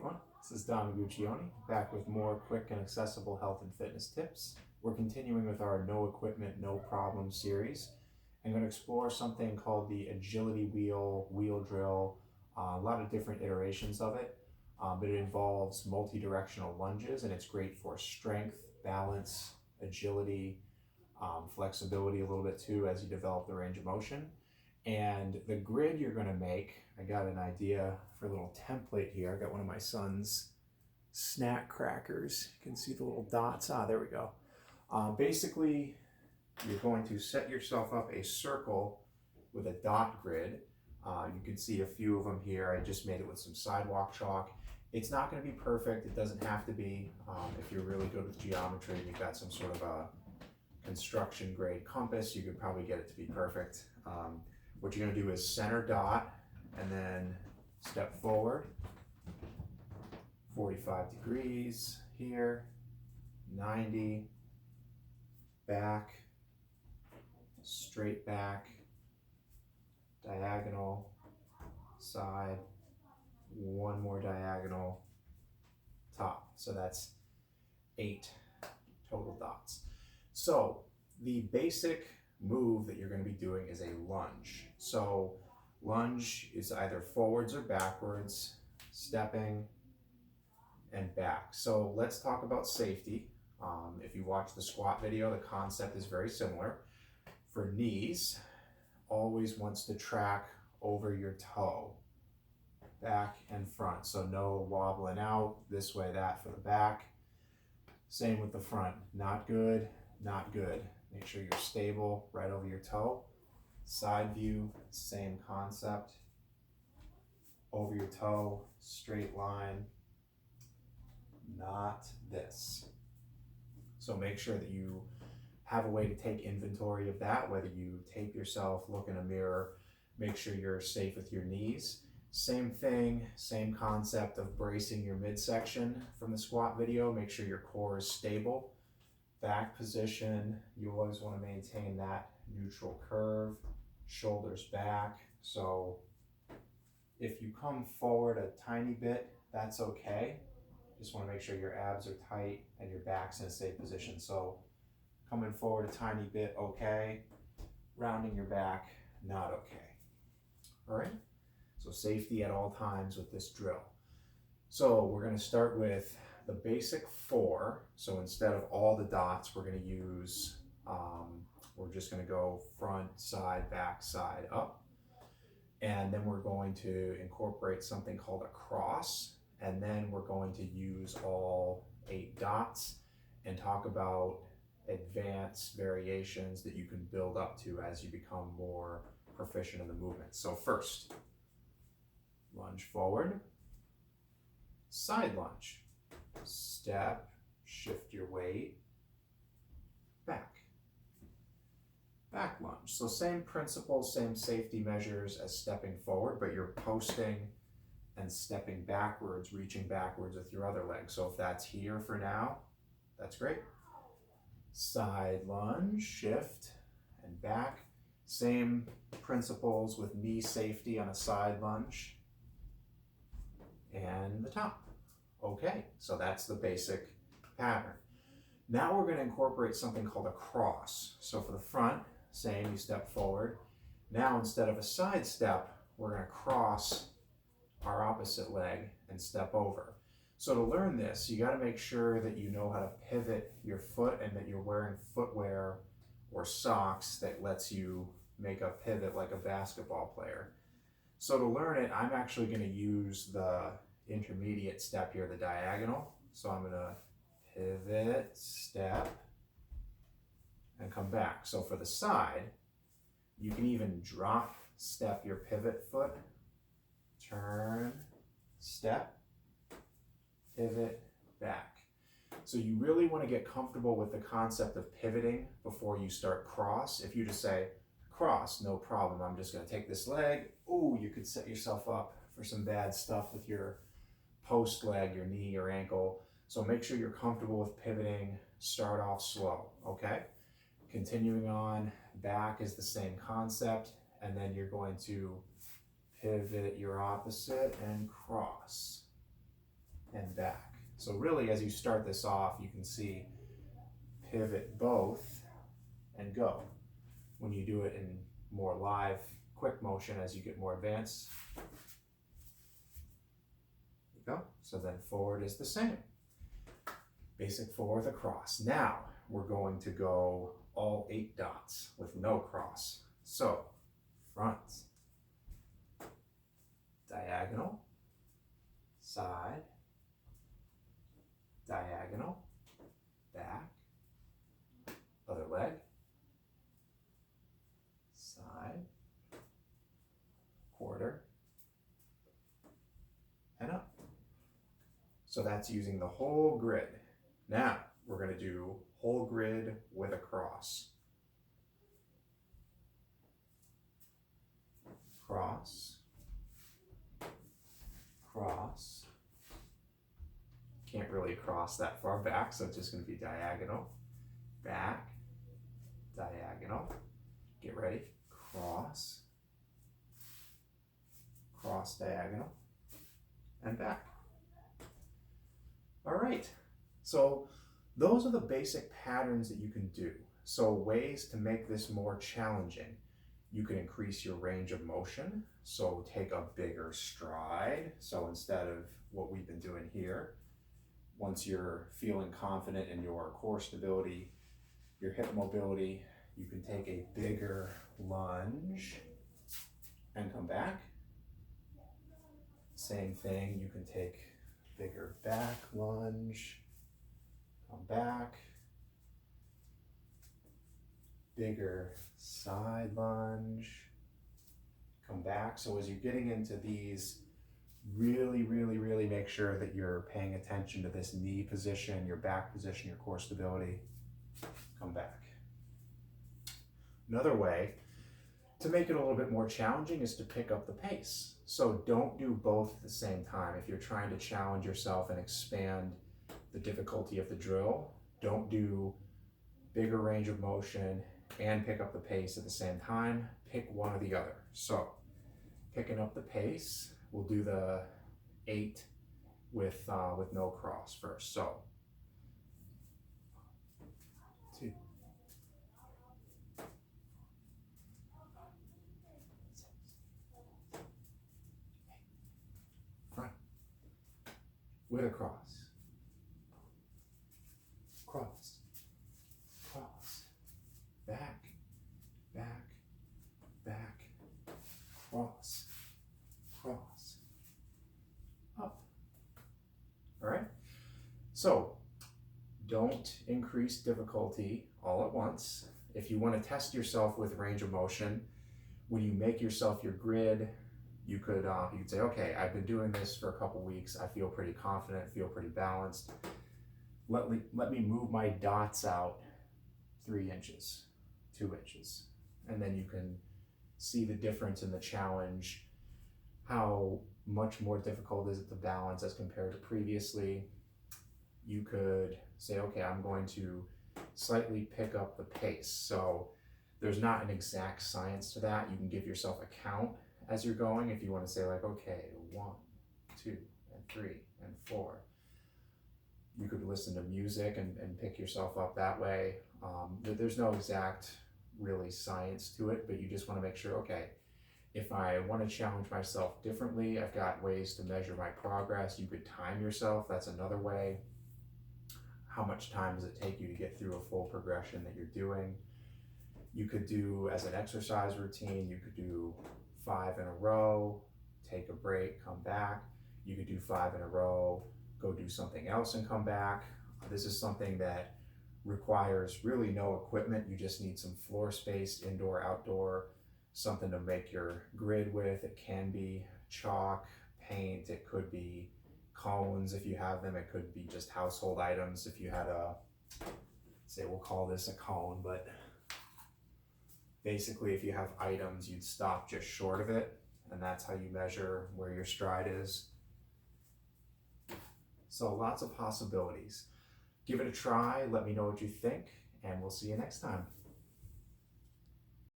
everyone. This is Don Guccione, back with more quick and accessible health and fitness tips. We're continuing with our No Equipment, No Problem series. I'm going to explore something called the agility wheel drill, a lot of different iterations of it, but it involves multi-directional lunges, and it's great for strength, balance, agility, flexibility a little bit too as you develop the range of motion. And the grid you're going to make, I got an idea for a little template here. I got one of my son's snack crackers. You can see the little dots. There we go. Basically, you're going to set yourself up a circle with a dot grid. You can see a few of them here. I just made it with some sidewalk chalk. It's not going to be perfect. It doesn't have to be. If you're really good with geometry and you've got some sort of a construction grade compass, you could probably get it to be perfect. What you're going to do is center dot and then step forward 45 degrees here, 90, back, straight back, diagonal, side, one more diagonal, top. So that's 8 total dots. So the basic move that you're going to be doing is a lunge. So lunge is either forwards or backwards, stepping and back. So let's talk about safety. If you watch the squat video, the concept is very similar. For knees, always wants to track over your toe, back and front. So no wobbling out this way, that for the back. Same with the front. Not good, not good. Make sure you're stable right over your toe. Side view, same concept. Over your toe, straight line. Not this. So make sure that you have a way to take inventory of that, whether you tape yourself, look in a mirror, make sure you're safe with your knees. Same thing, same concept of bracing your midsection from the squat video. Make sure your core is stable. Back position, you always want to maintain that neutral curve, shoulders back. So if you come forward a tiny bit, that's okay. Just want to make sure your abs are tight and your back's in a safe position. So coming forward a tiny bit, okay. Rounding your back, not okay. All right, so safety at all times with this drill. So we're going to start with the basic 4. So instead of all the dots, we're going to use, we're just going to go front, side, back, side, up. And then we're going to incorporate something called a cross. And then we're going to use all 8 dots and talk about advanced variations that you can build up to as you become more proficient in the movement. So first, lunge forward, side lunge. Step, shift your weight, back. Back lunge. So same principle, same safety measures as stepping forward, but you're posting and stepping backwards, reaching backwards with your other leg. So if that's here for now, that's great. Side lunge, shift and back. Same principles with knee safety on a side lunge. And the top. Okay, so that's the basic pattern. Now we're going to incorporate something called a cross. So for the front, same, you step forward. Now instead of a side step, we're going to cross our opposite leg and step over. So to learn this, you got to make sure that you know how to pivot your foot and that you're wearing footwear or socks that lets you make a pivot like a basketball player. So to learn it, I'm actually going to use the intermediate step here, the diagonal. So I'm going to pivot, step, and come back. So for the side, you can even drop, step your pivot foot, turn, step, pivot, back. So you really want to get comfortable with the concept of pivoting before you start cross. If you just say cross, no problem, I'm just going to take this leg, ooh, you could set yourself up for some bad stuff with your post leg, your knee, your ankle. So make sure you're comfortable with pivoting. Start off slow, okay? Continuing on, back is the same concept, and then you're going to pivot your opposite and cross. and back. So really, as you start this off, you can see pivot both and go. When you do it in more live, quick motion as you get more advanced, go. So then forward is the same. Basic forward across. Now we're going to go all 8 dots with no cross. So front, diagonal, side, diagonal, back, other leg, side, quarter, and up. So that's using the whole grid. Now we're going to do whole grid with a cross. Cross, cross. Can't really cross that far back, so it's just going to be diagonal, back, diagonal. Get ready. Cross, cross, diagonal, and back. All right, so those are the basic patterns that you can do. So ways to make this more challenging. You can increase your range of motion, so take a bigger stride. So instead of what we've been doing here, once you're feeling confident in your core stability, your hip mobility, you can take a bigger lunge and come back. Same thing, you can take bigger back lunge, come back, bigger side lunge, come back. So as you're getting into these, really make sure that you're paying attention to this knee position, your back position, your core stability. Come back. Another way to make it a little bit more challenging is to pick up the pace. So don't do both at the same time. If you're trying to challenge yourself and expand the difficulty of the drill, don't do bigger range of motion and pick up the pace at the same time. Pick one or the other. So picking up the pace, we'll do the 8 with no cross first. So 2, front, with a cross, cross, cross, back, back, back, cross, cross, up. All right, so don't increase difficulty all at once. If you want to test yourself with range of motion, when you make yourself your grid, you could say, okay, I've been doing this for a couple weeks. I feel pretty confident, feel pretty balanced. Let me move my dots out 3 inches, 2 inches. And then you can see the difference in the challenge, how much more difficult is it to balance as compared to previously. You could say, okay, I'm going to slightly pick up the pace. So there's not an exact science to that. You can give yourself a count as you're going. If you want to say like, okay, 1, 2, and 3, and 4. You could listen to music and pick yourself up that way. There's no exact really science to it, but you just want to make sure, okay, if I want to challenge myself differently, I've got ways to measure my progress. You could time yourself. That's another way. How much time does it take you to get through a full progression that you're doing? You could do as an exercise routine, you could do 5 in a row, take a break, come back. You could do 5 in a row, go do something else and come back. This is something that requires really no equipment. You just need some floor space, indoor, outdoor, something to make your grid with. It can be chalk, paint, it could be cones if you have them, it could be just household items. If you had a, say we'll call this a cone, but basically if you have items, you'd stop just short of it, and that's how you measure where your stride is. So lots of possibilities. Give it a try, let me know what you think, and we'll see you next time.